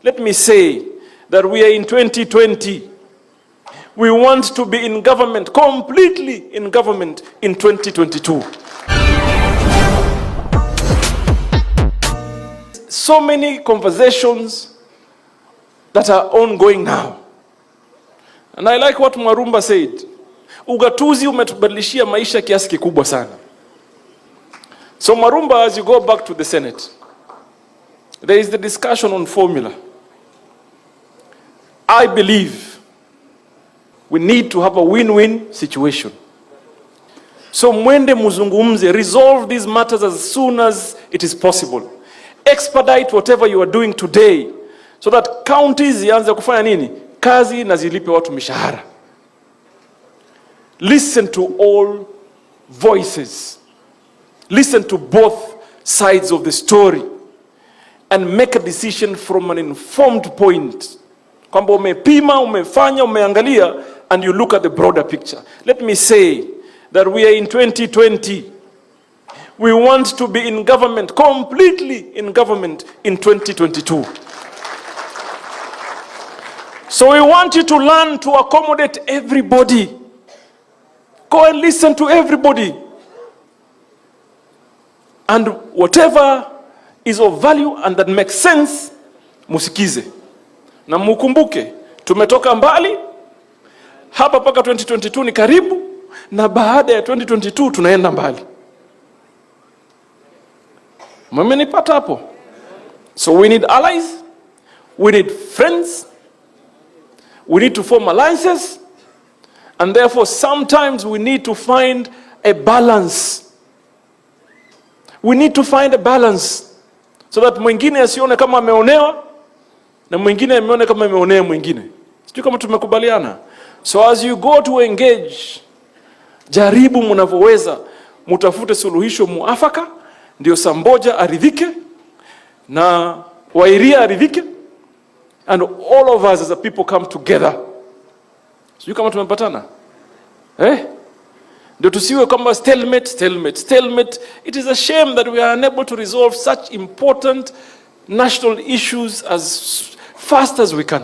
Let me say that we are in 2020. We want to be in government, completely in government in 2022. So many conversations that are ongoing now. And I like what Mwarumba said. Ugatuzi umetubadilishia maisha kiasi kikubwa sana. So Mwarumba, as you go back to the Senate, there is the discussion on formula. I believe we need to have a win-win situation. So mwende muzungumze, resolve these matters as soon as it is possible. Expedite whatever you are doing today so that counties zianze kufanya nini? Kazi na zilipe watu mishahara. Listen to all voices. Listen to both sides of the story and make a decision from an informed point. Kwamba umepima, umefanya, umeangalia, and you look at the broader picture. Let me say that we are in 2020. We want to be in government, completely in government in 2022. So we want you to learn to accommodate everybody. Go and listen to everybody. And whatever is of value and that makes sense, musikize. Na mukumbuke, tumetoka mbali, hapa paka 2022 ni karibu, na baada ya 2022 tunaenda mbali. Mmenipata hapo? So we need allies, we need friends, we need to form alliances, and therefore sometimes we need to find a balance. We need to find a balance so that mwingine asione kama ameonewa na mwingine ameone kama ameonea mwingine. Sijui kama tumekubaliana. So as you go to engage, jaribu mnavyoweza mutafute suluhisho muafaka, ndio Samboja aridhike na Wairia aridhike, and all of us as a people come together. Sijui kama tumepatana. Ndio tusiwe kama stalemate. It is a shame that we are unable to resolve such important national issues as fast as we can.